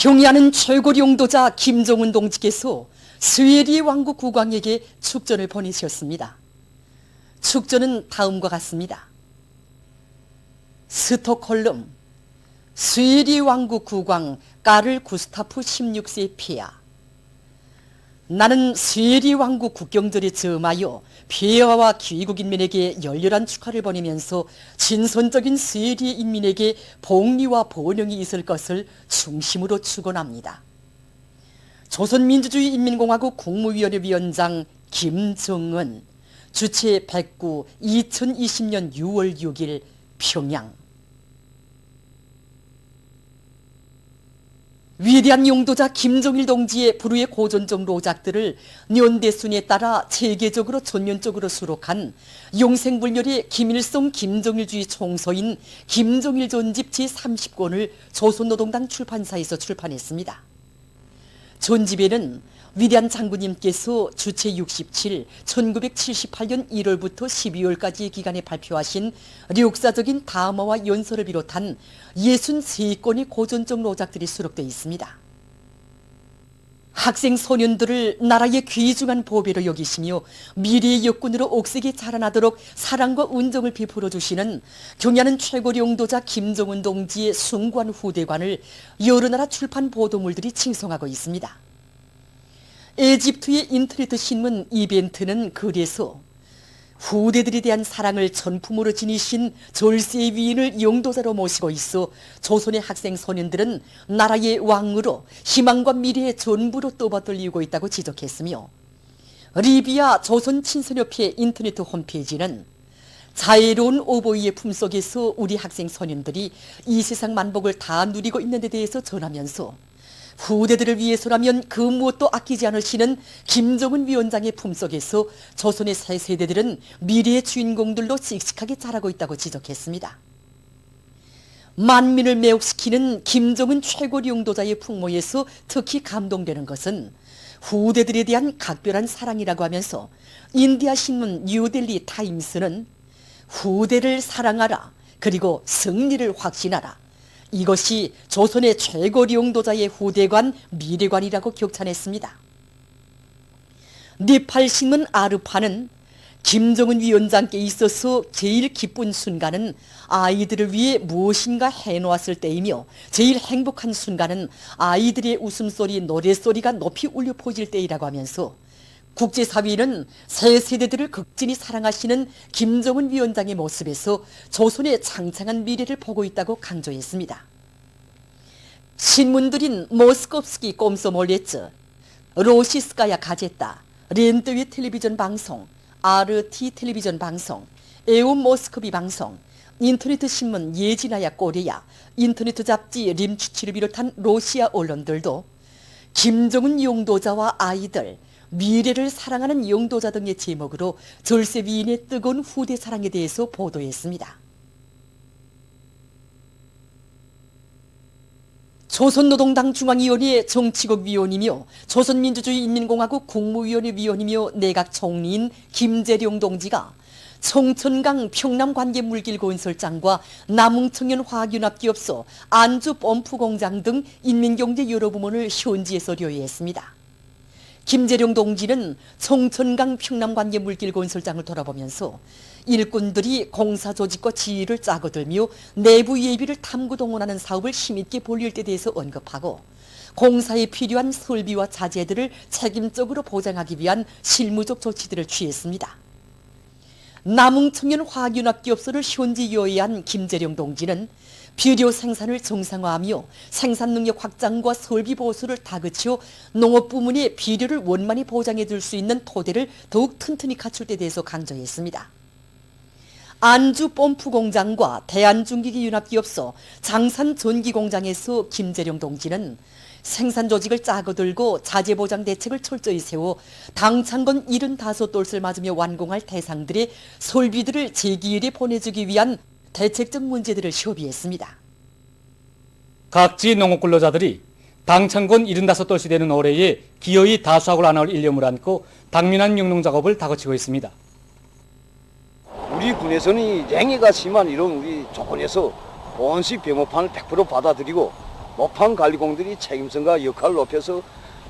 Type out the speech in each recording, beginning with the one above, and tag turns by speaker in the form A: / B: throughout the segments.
A: 경의하는 최고 용도자 김정은 동지께서 스웨리의 왕국 국왕에게 축전을 보내셨습니다. 축전은 다음과 같습니다. 스톡홀름, 스웨리 왕국 국왕 까를 구스타프 16세 폐하. 나는 스웨리 왕국 국경절에 점하여 폐하와 귀국인민에게 열렬한 축하를 보내면서 진선적인 스웨리 인민에게 복리와 번영이 있을 것을 중심으로 축원합니다. 조선민주주의인민공화국 국무위원회 위원장 김정은, 주최 109 2020년 6월 6일 평양. 위대한 용도자 김정일 동지의 불후의 고전적 로작들을 연대순위에 따라 체계적으로 전면적으로 수록한 용생불멸의 김일성 김정일주의 총서인 김정일 전집 제30권을 조선노동당 출판사에서 출판했습니다. 전집에는 위대한 장군님께서 주체 67, 1978년 1월부터 12월까지의 기간에 발표하신 역사적인 담화와 연설을 비롯한 63건의 고전적 로작들이 수록되어 있습니다. 학생 소년들을 나라의 귀중한 보배로 여기시며 미래의 역군으로 옥색에 자라나도록 사랑과 은정을 베풀어 주시는 경의하는 최고 용도자 김정은 동지의 숭고한 후대관을 여러 나라 출판 보도물들이 칭송하고 있습니다. 에집트의 인터넷 신문 이벤트는 글에서 후대들에 대한 사랑을 전품으로 지니신 절세의 위인을 용도자로 모시고 있어 조선의 학생 소년들은 나라의 왕으로 희망과 미래의 전부로 떠받들리고 있다고 지적했으며, 리비아 조선친선협회 인터넷 홈페이지는 자애로운 오보이의 품속에서 우리 학생 소년들이 이 세상 만복을 다 누리고 있는 데 대해서 전하면서 후대들을 위해서라면 그 무엇도 아끼지 않으시는 김정은 위원장의 품속에서 조선의 새 세대들은 미래의 주인공들로 씩씩하게 자라고 있다고 지적했습니다. 만민을 매혹시키는 김정은 최고 용도자의 풍모에서 특히 감동되는 것은 후대들에 대한 각별한 사랑이라고 하면서 인디아 신문 뉴델리 타임스는 후대를 사랑하라, 그리고 승리를 확신하라, 이것이 조선의 최고 용도자의 후대관, 미래관이라고 격찬했습니다. 네팔 신문 아르파는 김정은 위원장께 있어서 제일 기쁜 순간은 아이들을 위해 무엇인가 해놓았을 때이며 제일 행복한 순간은 아이들의 웃음소리, 노랫소리가 높이 울려 퍼질 때이라고 하면서 국제사회는 새 세대들을 극진히 사랑하시는 김정은 위원장의 모습에서 조선의 창창한 미래를 보고 있다고 강조했습니다. 신문들인 모스콥스키 꼼소몰레츠, 로시스카야 가제타, 렌트위 텔레비전 방송, RT 텔레비전 방송, 에온 모스크비 방송, 인터넷 신문 예지나야 꼬리야, 인터넷 잡지 림추치를 비롯한 러시아 언론들도 김정은 용도자와 아이들, 미래를 사랑하는 용도자 등의 제목으로 절세 위인의 뜨거운 후대 사랑에 대해서 보도했습니다. 조선노동당 중앙위원회 정치국 위원이며 조선민주주의인민공화국 국무위원회 위원이며 내각 총리인 김재룡 동지가 청천강 평남관계물길 건설장과 남흥청년화학융합기업소 안주펌프공장 등 인민경제 여러 부문을 현지에서 료해했습니다. 김재룡 동지는 청천강 평남관계물길 건설장을 돌아보면서 일꾼들이 공사 조직과 지휘를 짜고들며 내부 예비를 탐구 동원하는 사업을 힘있게 벌릴 때 대해서 언급하고 공사에 필요한 설비와 자재들을 책임적으로 보장하기 위한 실무적 조치들을 취했습니다. 남흥청년화학융합기업소를 현지 요해한 김재룡 동지는 비료 생산을 정상화하며 생산 능력 확장과 설비 보수를 다그쳐 농업 부문의 비료를 원만히 보장해 줄 수 있는 토대를 더욱 튼튼히 갖출 데 대해서 강조했습니다. 안주 펌프 공장과 대한중기기 융합기업소 장산 전기 공장에서 김재룡 동지는 생산 조직을 짜고들고 자재 보장 대책을 철저히 세워 당창건 75돌을 맞으며 완공할 대상들의 설비들을 제기일에 보내주기 위한 대책적 문제들을 협의했습니다.
B: 각지 농업 근로자들이 당창건 75돌씩 되는 올해에 기어이 다수학을 안 할 일념을 안고 당면한 영농 작업을 다그치고 있습니다.
C: 우리 군에서는 냉해가 심한 이런 우리 조건에서 온시 병업판을 100% 받아들이고 모판 관리공들이 책임성과 역할을 높여서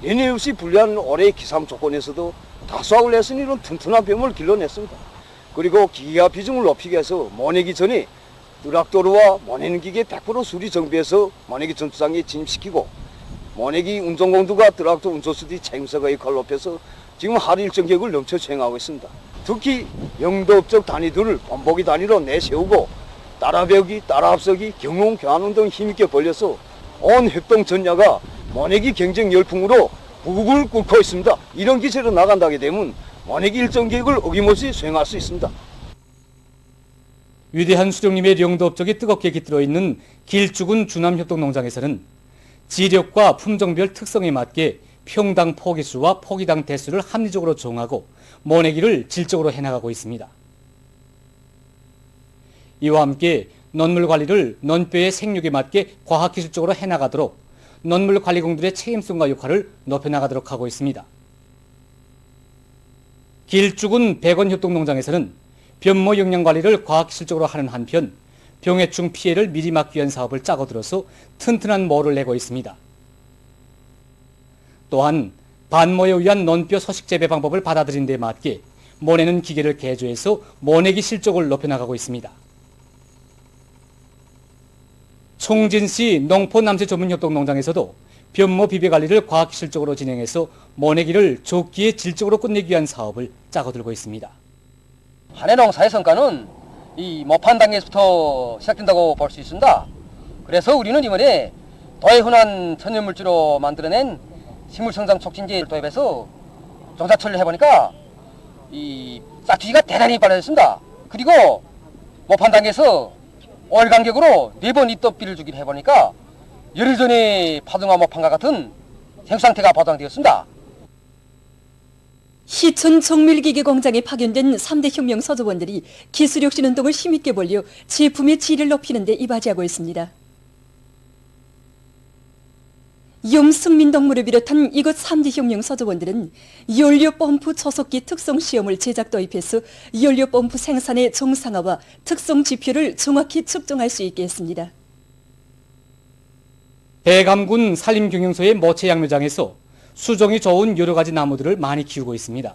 C: 연이 없이 불리한 올해의 기상 조건에서도 다수확을 냈으니 이런 튼튼한 뱀을 길러냈습니다. 그리고 기계화 비중을 높이기 위해서 모내기 전에 트락터와 모내는 기계 100% 수리 정비해서 모내기 전투장에 진입시키고 모내기 운전공들과 트락터 운전수들이 책임성과 역할을 높여서 지금 하루 일정 계획을 넘쳐 수행하고 있습니다. 특히 영도업적 단위들을 본보기 단위로 내세우고 따라 배우기, 따라 앞서기, 경영 교환 등 힘있게 벌려서 온 협동 전야가 모내기 경쟁 열풍으로 북을 끓고 있습니다. 이런 기세로 나간다게 되면 모내기 일정 계획을 어김없이 수행할 수 있습니다.
B: 위대한 수령님의 영도업적이 뜨겁게 깃들어 있는 길쭉은 주남협동농장에서는 지력과 품종별 특성에 맞게 평당 포기수와 포기당 대수를 합리적으로 정하고 모내기를 질적으로 해나가고 있습니다. 이와 함께 넌물 관리를 넌뼈의 생육에 맞게 과학기술적으로 해나가도록 넌물 관리공들의 책임성과 역할을 높여나가도록 하고 있습니다. 길쭉은 백원협동농장에서는 변모 영양 관리를 과학기술적으로 하는 한편 병해충 피해를 미리 막기 위한 사업을 짜고 들어서 튼튼한 모를 내고 있습니다. 또한 반모에 의한 넌뼈 서식 재배 방법을 받아들인 데 맞게 모내는 기계를 개조해서 모내기 실적을 높여나가고 있습니다. 총진시 농포남새 전문협동농장에서도 변모 비배 관리를 과학기술적으로 진행해서 모내기를 조기에 질적으로 끝내기 위한 사업을 짜고 들고 있습니다.
D: 한해 농사의 성과는 이 모판 단계에서부터 시작된다고 볼 수 있습니다. 그래서 우리는 이번에 더해 흔한 천연물질로 만들어낸 식물성장 촉진제를 도입해서 종자처리를 해보니까 이 싹트기가 대단히 빨라졌습니다. 그리고 모판 단계에서 5일 간격으로 4번 입덧비를 주기로 해보니까 열흘 전에 파동화 모판과 같은 생수상태가 보장되었습니다.
A: 시촌 정밀기계 공장에 파견된 3대 혁명 서조원들이 기술혁신 운동을 힘있게 벌려 제품의 질을 높이는 데 이바지하고 있습니다. 염승민 동무를 비롯한 이곳 3대 혁명 서조원들은 연료펌프 초속기 특성 시험을 제작 도입해서 연료펌프 생산의 정상화와 특성 지표를 정확히 측정할 수 있게 했습니다.
B: 대감군 산림경영소의 모채양묘장에서 수종이 좋은 여러 가지 나무들을 많이 키우고 있습니다.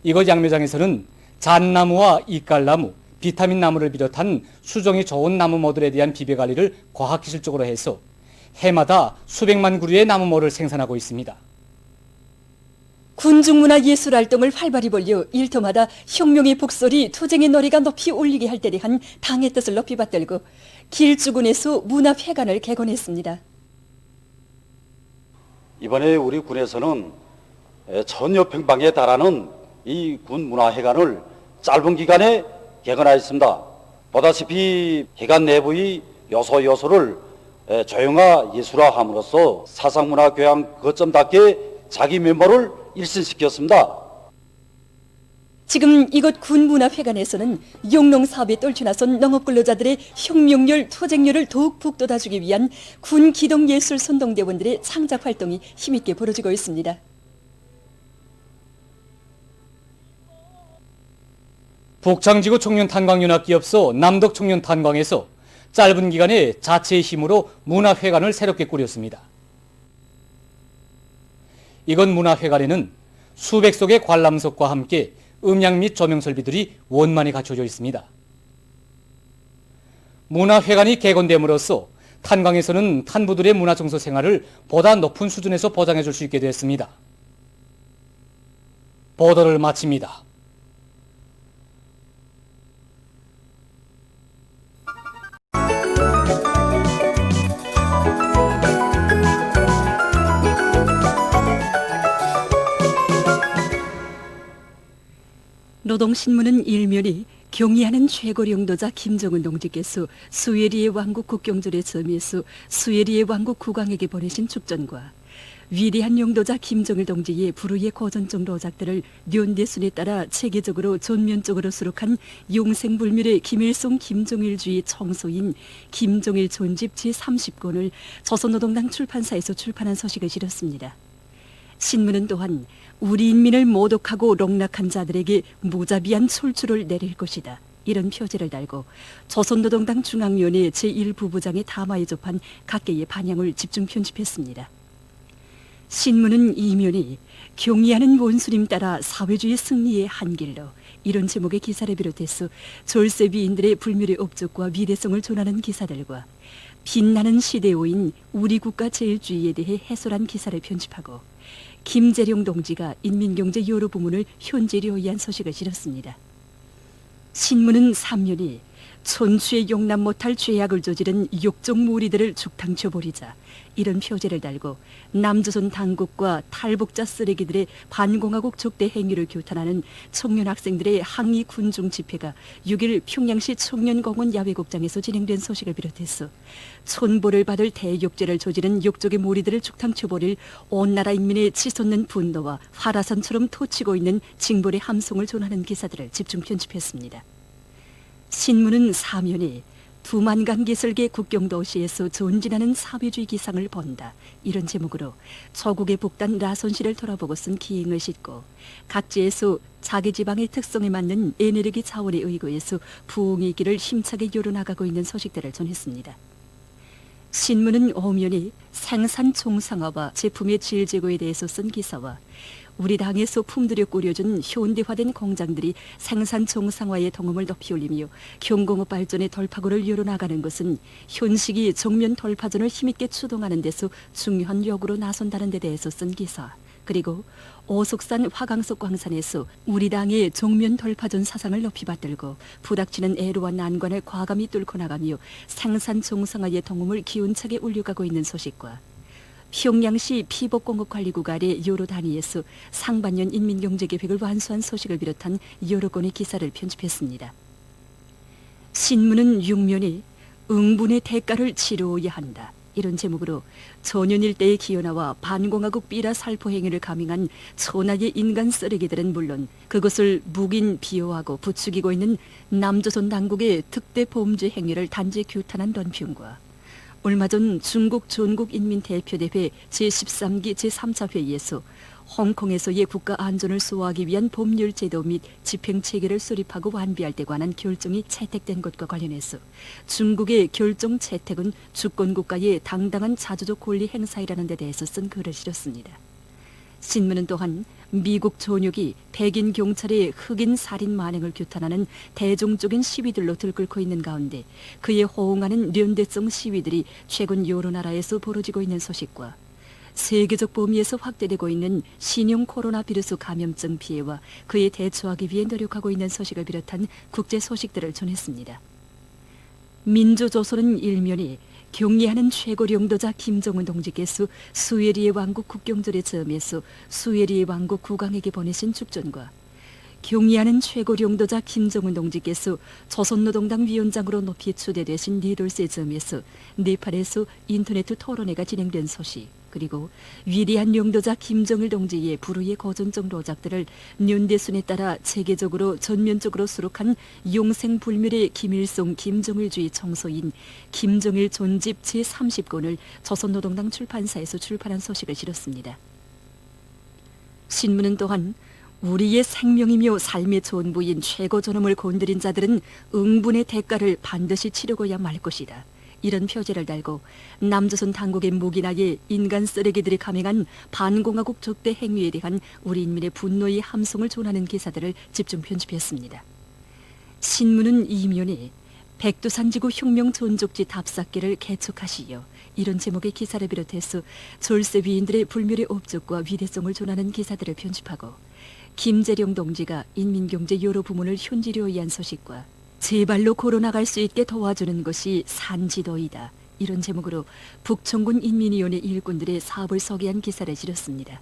B: 이곳 양묘장에서는 잣나무와 이깔나무, 비타민 나무를 비롯한 수종이 좋은 나무 모들에 대한 비배 관리를 과학기술적으로 해서 해마다 수백만 그루의 나무모를 생산하고 있습니다.
A: 군중문화예술활동을 활발히 벌려 일터마다 혁명의 북소리, 투쟁의 노래가 높이 울리게 할 때를 한 당의 뜻을 높이 받들고 길주군에서 문화회관을 개관했습니다.
E: 이번에 우리 군에서는 1000여 평방에 달하는 이 군 문화회관을 짧은 기간에 개관하였습니다. 보다시피 회관 내부의 요소를 조형화 예술화함으로써 사상문화 교양 거점답게 자기 면모를 일신시켰습니다.
A: 지금 이곳 군문화회관에서는 영농사업에 떨쳐나선 농업근로자들의 혁명열, 투쟁열을 더욱 북돋아주기 위한 군 기동예술 선동대원들의 창작활동이 힘있게 벌어지고 있습니다.
B: 북창지구 청년탄광연합기업소 남덕청년탄광에서 짧은 기간에 자체의 힘으로 문화회관을 새롭게 꾸렸습니다. 이건 문화회관에는 수백 석의 관람석과 함께 음향 및 조명 설비들이 원만히 갖춰져 있습니다. 문화회관이 개건됨으로써 탄광에서는 탄부들의 문화정서 생활을 보다 높은 수준에서 보장해 줄 수 있게 됐습니다. 보도를 마칩니다.
A: 노동신문은 일면이 경의하는 최고 영도자 김정은 동지께서 수예리의 왕국 국경절에 섬에서 수예리의 왕국 국왕에게 보내신 축전과 위대한 영도자 김정일 동지의 불후의 고전적 로작들을 연대순에 따라 체계적으로 전면적으로 수록한 용생불멸의 김일성 김정일주의 청소인 김정일 전집 제30권을 조선노동당 출판사에서 출판한 소식을 실었습니다. 신문은 또한 우리 인민을 모독하고 농락한 자들에게 무자비한 솔출을 내릴 것이다,
F: 이런 표제를 달고 조선노동당 중앙위원회 제1부부장의 담화에 접한 각계의 반향을 집중 편집했습니다. 신문은 이면이 경의하는 원수님 따라 사회주의 승리의 한길로 이런 제목의 기사를 비롯해서 졸세비인들의 불멸의 업적과 위대성을 존하는 기사들과 빛나는 시대오인 우리 국가 제일주의에 대해 해설한 기사를 편집하고 김재룡 동지가 인민경제 여러 부문을 현재로 위한 소식을 실었습니다. 신문은 3년이 촌추에 용납 못할 죄악을 저지른 욕종 무리들을 죽탕쳐버리자 이런 표제를 달고 남조선 당국과 탈북자 쓰레기들의 반공화국 적대 행위를 규탄하는 청년 학생들의 항의 군중 집회가 6일 평양시 청년공원 야외극장에서 진행된 소식을 비롯해서 촌벌을 받을 대욕죄를 저지른 욕족의 무리들을 죽탕쳐버릴 온 나라 인민의 치솟는 분노와 화라산처럼 터치고 있는 징벌의 함성을 전하는 기사들을 집중 편집했습니다. 신문은 사면이 두만강 기슭의 국경도시에서 전진하는 사회주의 기상을 본다 이런 제목으로 조국의 북단 라손시를 돌아보고 쓴 기행을 싣고 각지에서 자기 지방의 특성에 맞는 에너지 자원에 의거해서 부흥의 길을 힘차게 열어나가고 있는 소식들을 전했습니다. 신문은 오면이 생산 총상화와 제품의 질 제고에 대해서 쓴 기사와 우리 당에서 품들여 꾸려준 현대화된 공장들이 생산 총상화의 동음을 높이 올리며 경공업 발전의 돌파구를 열어나가는 것은 현 시기 정면 돌파전을 힘있게 추동하는 데서 중요한 역으로 나선다는 데 대해서 쓴 기사, 그리고 오속산 화강석 광산에서 우리 당의 정면 돌파전 사상을 높이 받들고 부닥치는 애로와 난관을 과감히 뚫고 나가며 생산 총상화의 동음을 기운차게 울려가고 있는 소식과 평양시 피복공업관리국 아래 여러 단위에서 상반년 인민경제계획을 완수한 소식을 비롯한 여러 건의 기사를 편집했습니다. 신문은 6면이 응분의 대가를 치러야 한다 이런 제목으로 전현 일대의 기현아와 반공화국 삐라 살포 행위를 감행한 천하의 인간 쓰레기들은 물론 그것을 묵인 비호하고 부추기고 있는 남조선 당국의 특대 범죄 행위를 단지 규탄한 논평과 얼마 전 중국 전국인민대표대회 제13기 제3차 회의에서 홍콩에서의 국가 안전을 수호하기 위한 법률 제도 및 집행 체계를 수립하고 완비할 때 관한 결정이 채택된 것과 관련해서 중국의 결정 채택은 주권 국가의 당당한 자주적 권리 행사이라는 데 대해서 쓴 글을 실었습니다. 신문은 또한 미국 전역이 백인 경찰의 흑인 살인 만행을 규탄하는 대중적인 시위들로 들끓고 있는 가운데 그에 호응하는 연대성 시위들이 최근 여러 나라에서 벌어지고 있는 소식과 세계적 범위에서 확대되고 있는 신형 코로나 비루스 감염증 피해와 그에 대처하기 위해 노력하고 있는 소식을 비롯한 국제 소식들을 전했습니다. 민주조선은 일면이 경의하는 최고領導자 김정은 동지께서 수에리의 왕국 국경절의 즈음에서 수에리의 왕국 국왕에게 보내신 축전과 경의하는 최고領導자 김정은 동지께서 조선노동당 위원장으로 높이 추대되신 니돌세 즈음에서 네팔에서 인터넷 토론회가 진행된 소식, 그리고 위대한領導자 김정일 동지의 불후의 고전적 로작들을 년대순에 따라 체계적으로 전면적으로 수록한 용생불멸의 김일성 김정일주의 청소인 김정일 존집 제30권을 조선노동당 출판사에서 출판한 소식을 실었습니다. 신문은 또한 우리의 생명이며 삶의 전부인 최고 존엄을 건드린 자들은 응분의 대가를 반드시 치르고야 말 것이다. 이런 표제를 달고 남조선 당국의 무기나에 인간 쓰레기들이 감행한 반공화국 적대 행위에 대한 우리 인민의 분노의 함성을 전하는 기사들을 집중 편집했습니다. 신문은 이면에 백두산지구 혁명 전족지 답사기를 개척하시오 이런 제목의 기사를 비롯해서 졸세 위인들의 불멸의 업적과 위대성을 전하는 기사들을 편집하고 김재룡 동지가 인민경제 여러 부문을 현지로 위한 소식과 제발로 걸어나갈 수 있게 도와주는 것이 산지도이다 이런 제목으로 북청군 인민위원회 일꾼들의 사업을 소개한 기사를 실었습니다.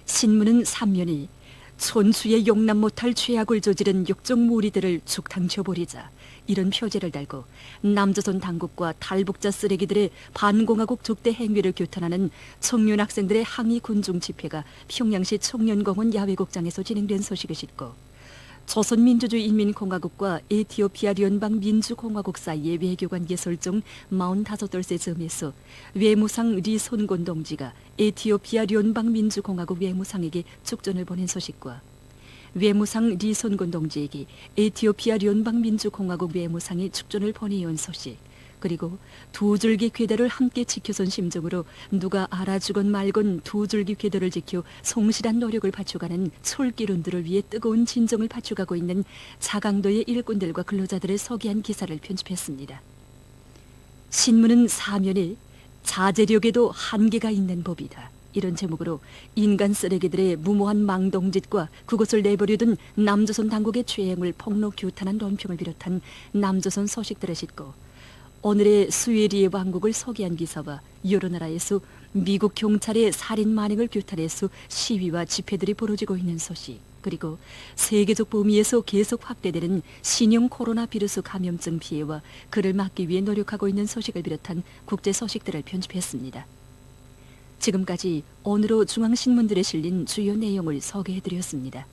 F: 신문은 3면이 촌추에 용납 못할 죄악을 저지른 욕종 무리들을 죽탕쳐버리자 이런 표제를 달고 남조선 당국과 탈북자 쓰레기들의 반공화국 적대 행위를 규탄하는 청년 학생들의 항의 군중 집회가 평양시 청년공원 야외극장에서 진행된 소식을 싣고 조선민주주의인민공화국과 에티오피아 연방민주공화국 사이의 외교관계 설정 45돌째 즈음에서 외무상 리손곤 동지가 에티오피아 연방민주공화국 외무상에게 축전을 보낸 소식과 외무상 리손곤 동지에게 에티오피아聯邦민주공화국 외무상이 축전을 보내온 소식, 그리고 두 줄기 궤도를 함께 지켜선 심정으로 누가 알아주건 말건 두 줄기 궤도를 지켜 성실한 노력을 바쳐가는 솔기론들을 위해 뜨거운 진정을 바쳐가고 있는 자강도의 일꾼들과 근로자들을 소개한 기사를 편집했습니다. 신문은 사면에 자제력에도 한계가 있는 법이다, 이런 제목으로 인간 쓰레기들의 무모한 망동짓과 그것을 내버려둔 남조선 당국의 죄행을 폭로 규탄한 논평을 비롯한 남조선 소식들을 싣고 오늘의 수에리의 왕국을 소개한 기사와 여러 나라에서 미국 경찰의 살인 만행을 규탄해서 시위와 집회들이 벌어지고 있는 소식, 그리고 세계적 범위에서 계속 확대되는 신형 코로나 비루스 감염증 피해와 그를 막기 위해 노력하고 있는 소식을 비롯한 국제 소식들을 편집했습니다. 지금까지 오늘의 중앙신문들에 실린 주요 내용을 소개해드렸습니다.